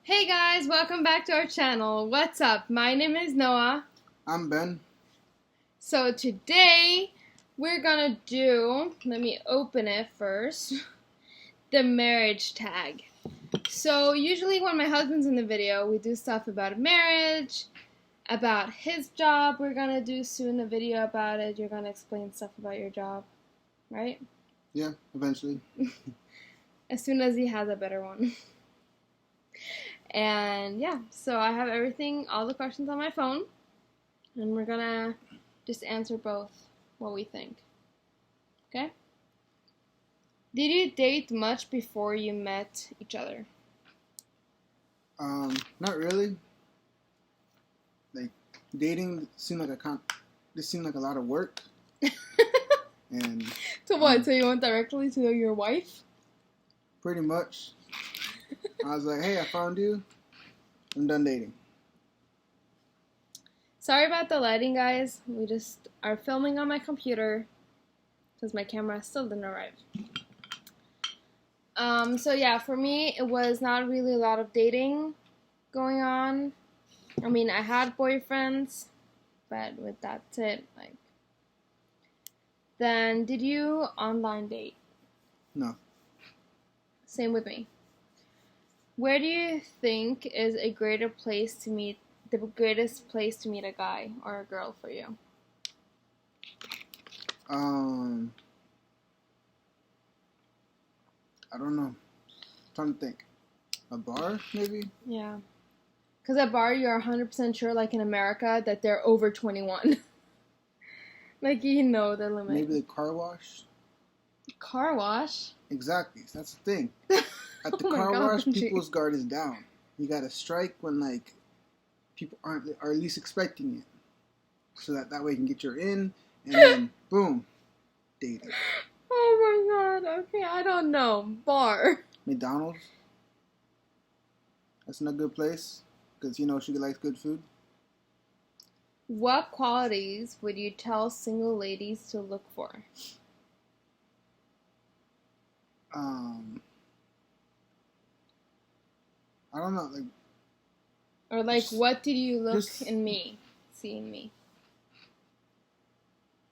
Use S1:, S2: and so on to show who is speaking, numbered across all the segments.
S1: Hey guys, welcome back to our channel. What's up? My name is Noah.
S2: I'm Ben.
S1: So today we're gonna do, let me open it first, the marriage tag. So usually when my husband's in the video, we do stuff about marriage, about his job. We're gonna do soon a video about it. You're gonna explain stuff about your job, right?
S2: Yeah, eventually.
S1: As soon as he has a better one. And yeah, so I have everything, all the questions on my phone, and we're gonna just answer both what we think. Okay? Did you date much before you met each other?
S2: Not really. Like dating seemed like this seemed like a lot of work. And
S1: So what? So you went directly to your wife?
S2: Pretty much. I was like, hey, I found you. I'm done dating.
S1: Sorry about the lighting, guys. We just are filming on my computer because my camera still didn't arrive. So yeah, for me, it was not really a lot of dating going on. I mean, I had boyfriends, but that's it. Like, then did you online date?
S2: No.
S1: Same with me. Where do you think is the greatest place to meet a guy or a girl for you?
S2: I don't know. I'm trying to think. A bar, maybe?
S1: Yeah. Because at bar, you're 100% sure, like in America, that they're over 21. Like, you know the limit.
S2: Maybe the car wash?
S1: Car wash?
S2: Exactly. That's the thing. At the
S1: Oh my
S2: car
S1: God,
S2: wash, people's guard is down. You gotta strike when, like, people are at least expecting it. So that way you can get your in, and then, boom, dating.
S1: Oh my God. Okay, I don't know. Bar.
S2: McDonald's. That's not a good place, because, you know, she likes good food.
S1: What qualities would you tell single ladies to look for?
S2: I don't know, like...
S1: Or, like, what did you look in me, see in me?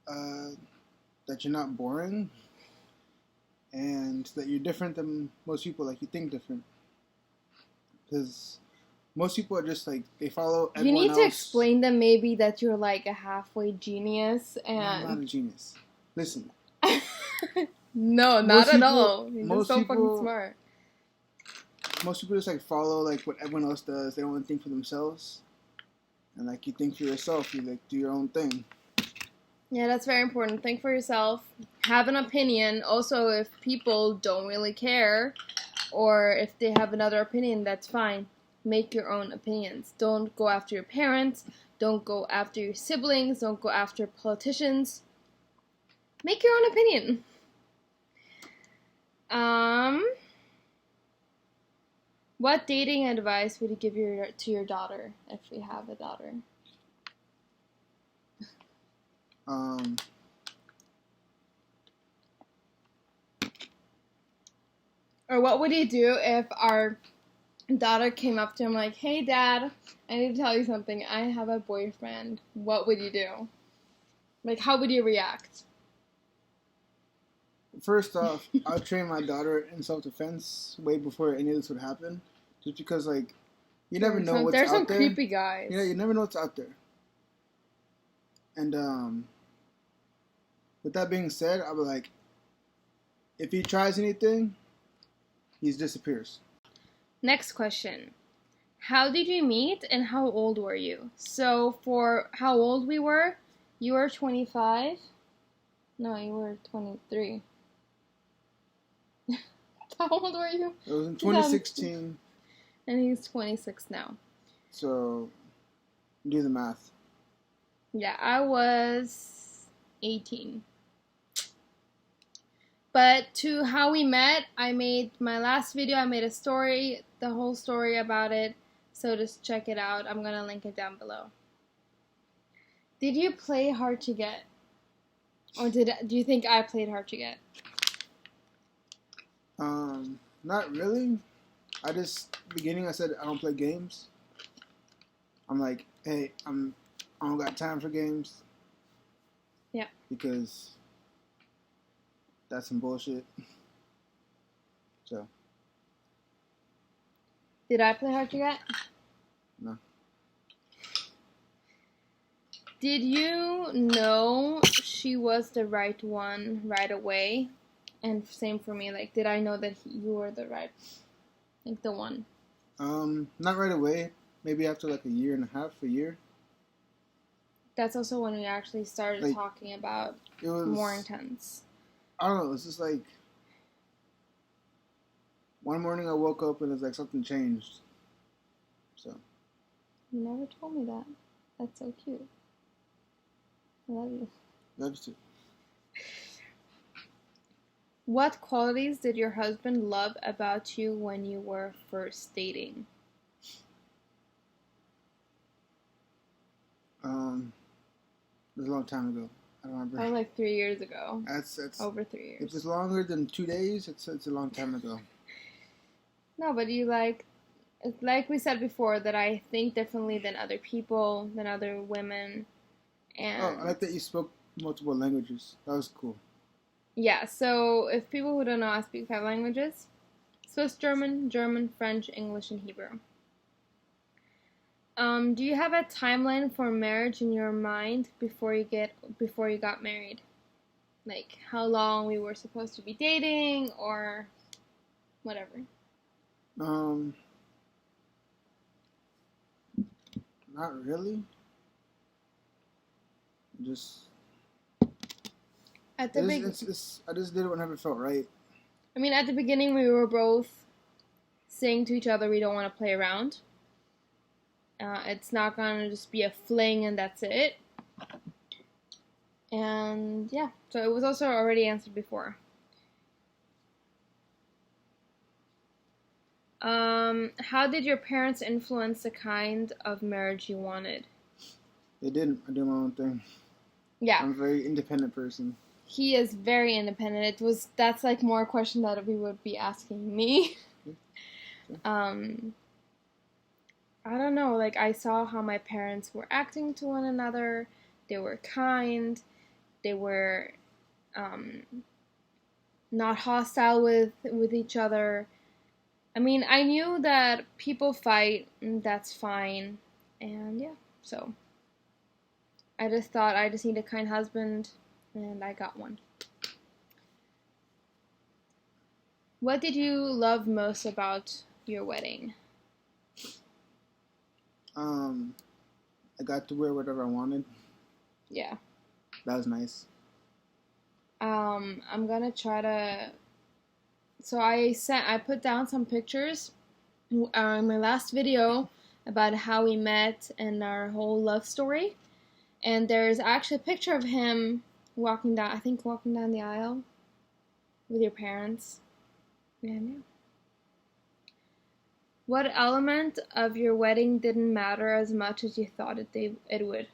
S2: That you're not boring, and that you're different than most people, like, you think different. Because most people are just, like, they follow everyone else.
S1: You need to explain them maybe that you're, like, a halfway genius, and...
S2: No, I'm not a genius. Listen.
S1: No, not at all. You're just so fucking smart.
S2: Most people just, like, follow, like, what everyone else does. They don't want to think for themselves. And, like, you think for yourself. You, like, do your own thing.
S1: Yeah, that's very important. Think for yourself. Have an opinion. Also, if people don't really care, or if they have another opinion, that's fine. Make your own opinions. Don't go after your parents. Don't go after your siblings. Don't go after politicians. Make your own opinion. What dating advice would you give to your daughter if you have a daughter? Or what would you do if our daughter came up to him like, hey Dad, I need to tell you something. I have a boyfriend. What would you do? Like, how would you react?
S2: First off, I'll train my daughter in self-defense way before any of this would happen. Just because, like, you never know what's out there.
S1: There's some creepy guys.
S2: Yeah, you never know what's out there. And, with that being said, I'll be like, if he tries anything, he disappears.
S1: Next question. How did you meet and how old were you? So, for how old we were, you were 25? No, you were 23. How old were you?
S2: It was in 2016.
S1: And he's 26 now.
S2: So, do the math.
S1: Yeah, I was 18. But to how we met, I made my last video, I made a story, the whole story about it. So just check it out. I'm going to link it down below. Did you play hard to get? Or do you think I played hard to get?
S2: Not really. beginning I said I don't play games. I'm like, hey, I don't got time for games.
S1: Yeah.
S2: Because that's some bullshit. So.
S1: Did I play hard to get?
S2: No.
S1: Did you know she was the right one right away? And same for me. Like, did I know that you were the right, like, the one?
S2: Not right away. Maybe after like a year and a half, a year.
S1: That's also when we actually started
S2: like,
S1: talking about
S2: it was
S1: more intense.
S2: I don't know. It's just like one morning I woke up and it's like something changed. So.
S1: You never told me that. That's so cute. I love you.
S2: Love you too.
S1: What qualities did your husband love about you when you were first dating?
S2: It was a long time ago. I don't remember.
S1: That was like 3 years ago.
S2: That's
S1: over 3 years.
S2: If it's longer than 2 days, it's a long time ago.
S1: No, but you like we said before, that I think differently than other people, than other women. And
S2: I like that you spoke multiple languages. That was cool.
S1: Yeah, so if people who don't know, I speak 5 languages: Swiss German, German, French, English, and Hebrew. Do you have a timeline for marriage in your mind before you got married? Like how long we were supposed to be dating or whatever.
S2: Not really. Just
S1: at the beginning.
S2: I just did it whenever it felt right.
S1: I mean, at the beginning we were both saying to each other we don't want to play around. It's not gonna just be a fling and that's it. And yeah, so it was also already answered before. How did your parents influence the kind of marriage you wanted?
S2: They didn't. I do my own thing.
S1: Yeah.
S2: I'm a very independent person.
S1: He is very independent. That's like more a question that we would be asking me. I don't know, like I saw how my parents were acting to one another. They were kind. They were not hostile with each other. I mean, I knew that people fight, and that's fine. And yeah, so I just thought I just need a kind husband, and I got one. What did you love most about your wedding?
S2: I got to wear whatever I wanted.
S1: Yeah.
S2: That was nice.
S1: I'm gonna try to. So I put down some pictures in my last video about how we met and our whole love story. And there's actually a picture of him walking down the aisle with your parents. And yeah. What element of your wedding didn't matter as much as you thought it would?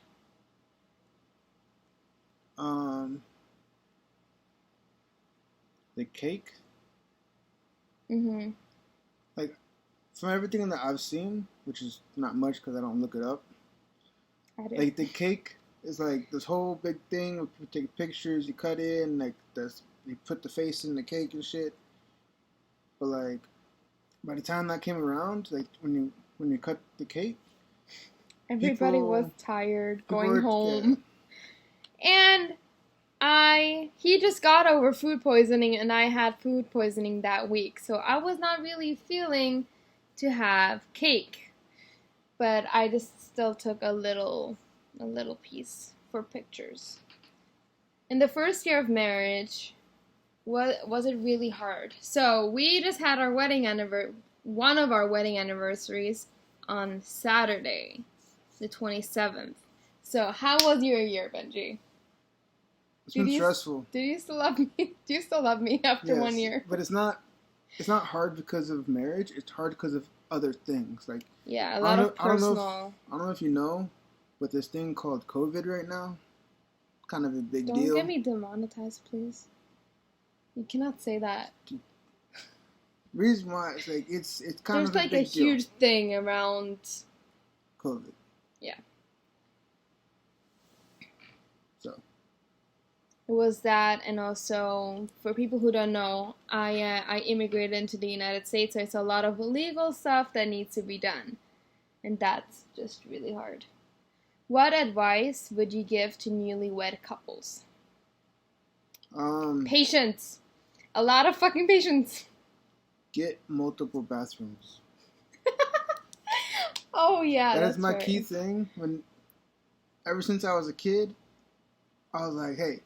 S2: The cake.
S1: Mm-hmm.
S2: Like, from everything that I've seen, which is not much because I don't look it up.
S1: I do.
S2: Like, the cake is like this whole big thing. You take pictures, you cut in, like, you put the face in the cake and shit. But, like, by the time that came around, like, when you cut the cake,
S1: everybody was tired going home. Yeah. And he just got over food poisoning, and I had food poisoning that week. So I was not really feeling to have cake. But I just still took a little piece for pictures. In the first year of marriage, was it really hard? So we just had our one of our wedding anniversaries on Saturday, the 27th. So how was your year, Benji?
S2: It's been stressful.
S1: Do you still love me? Do you still love me after 1 year?
S2: But it's not hard because of marriage. It's hard because of other things. Like,
S1: yeah, a lot of personal.
S2: I don't know if you know, but this thing called COVID right now, kind of a big deal.
S1: Don't get me demonetized, please. You cannot say that.
S2: Reason why it's kind
S1: There's
S2: of a
S1: like a
S2: big deal.
S1: huge thing around
S2: COVID.
S1: Yeah.
S2: So
S1: It was that, and also for people who don't know, I immigrated into the United States, so it's a lot of legal stuff that needs to be done, and that's just really hard. What advice would you give to newlywed couples? Patience. A lot of fucking patience.
S2: Get multiple bathrooms.
S1: Oh yeah,
S2: That's my
S1: right.
S2: key thing. Ever since I was a kid, I was like, hey,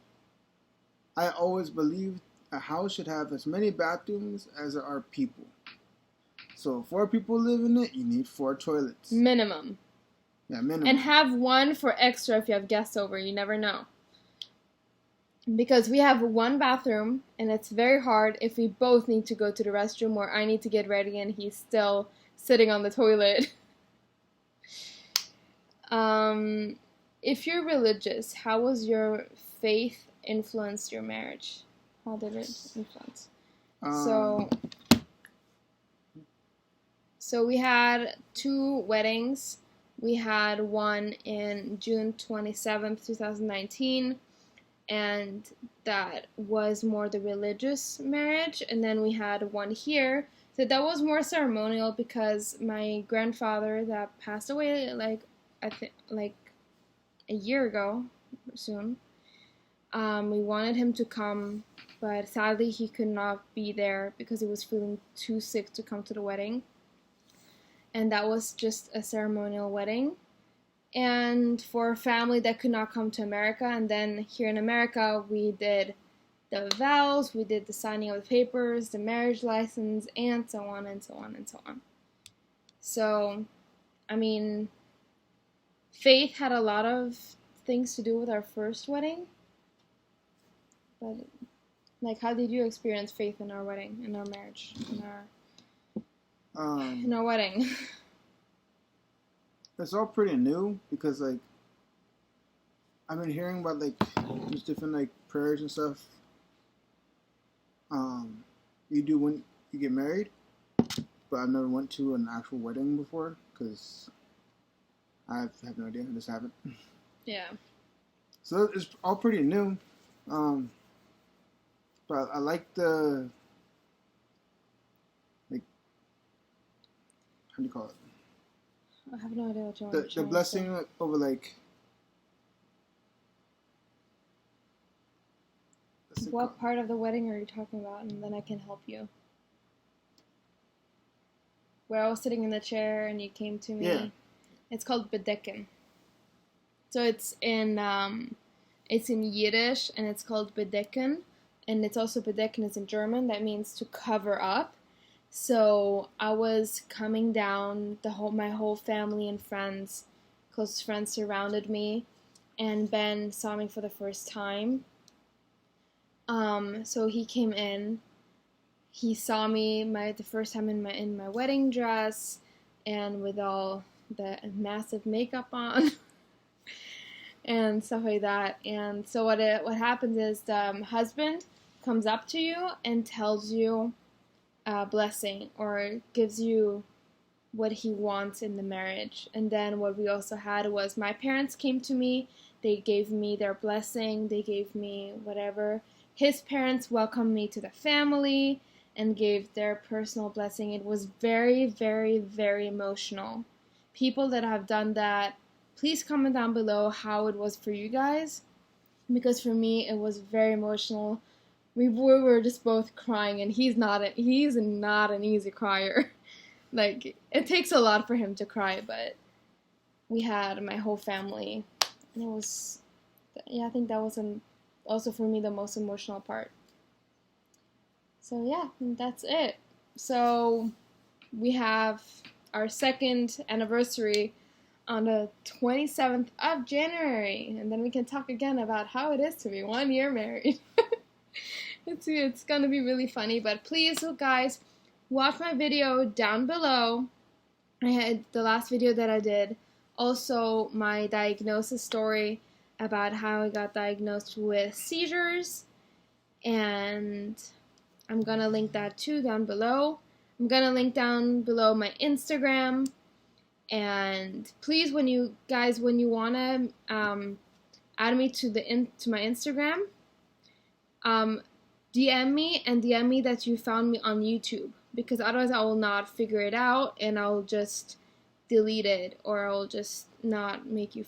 S2: I always believed a house should have as many bathrooms as there are people. So if 4 people live in it, you need 4 toilets.
S1: Minimum.
S2: Yeah, minimum.
S1: And have one for extra if you have guests over. You never know. Because we have one bathroom, and it's very hard if we both need to go to the restroom or I need to get ready and he's still sitting on the toilet. If you're religious, how was your faith influenced your marriage? How did it influence? So we had 2 weddings. We had one in June 27th, 2019, and that was more the religious marriage. And then we had one here. So that was more ceremonial because my grandfather that passed away I think a year ago soon. We wanted him to come, but sadly he could not be there because he was feeling too sick to come to the wedding. And that was just a ceremonial wedding. And for a family that could not come to America, and then here in America we did the vows, we did the signing of the papers, the marriage license, and so on and so on and so on. So, I mean, faith had a lot of things to do with our first wedding. But, like, how did you experience faith in our wedding, in our marriage, in our wedding?
S2: It's all pretty new because, like, I've been hearing about, like, these different, like, prayers and stuff you do when you get married, but I've never went to an actual wedding before because I have no idea. I just haven't.
S1: Yeah.
S2: So it's all pretty new. But I like the, like, how do you call it?
S1: I have no idea what you want to say.
S2: The blessing over, like,
S1: what part of the wedding are you talking about? And then I can help you. Where I was sitting in the chair and you came to me.
S2: Yeah.
S1: It's called bedecken. So it's in Yiddish and it's called bedecken, and it's also bedecken is in German. That means to cover up. So I was coming down, my whole family and friends, closest friends surrounded me, and Ben saw me for the first time. So he came in. He saw me the first time in my wedding dress and with all the massive makeup on and stuff like that. And so what happens is the husband comes up to you and tells you a blessing or gives you what he wants in the marriage. And then what we also had was my parents came to me. They gave me their blessing. They gave me whatever. His parents welcomed me to the family and gave their personal blessing. It was very, very, very emotional. People that have done that, please comment down below how it was for you guys. Because for me, it was very emotional. We were just both crying, and he's not an easy crier. Like, it takes a lot for him to cry, but we had my whole family, and it was, I think that was also for me the most emotional part. So yeah, that's it. So we have our second anniversary on the 27th of January, and then we can talk again about how it is to be 1 year married. It's gonna be really funny, but please, guys, watch my video down below. I had the last video that I did, also my diagnosis story about how I got diagnosed with seizures, and I'm gonna link that too down below. I'm gonna link down below my Instagram. And please, when you wanna add me to my Instagram, DM me and DM me that you found me on YouTube, because otherwise I will not figure it out and I'll just delete it, or I'll just not make you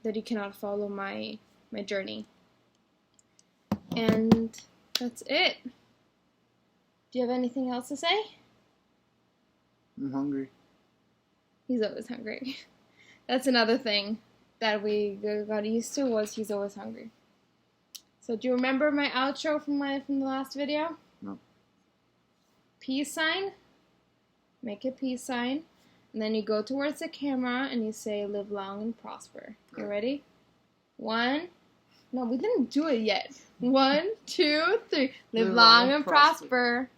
S1: that you cannot follow my journey. And that's it. Do you have anything else to say?
S2: I'm hungry.
S1: He's always hungry. That's another thing that we got used to, was he's always hungry. So do you remember my outro from the last video?
S2: No.
S1: Peace sign. Make a peace sign. And then you go towards the camera and you say, live long and prosper. You ready? 1. No, we didn't do it yet. 1, 2, 3. Live long and prosper.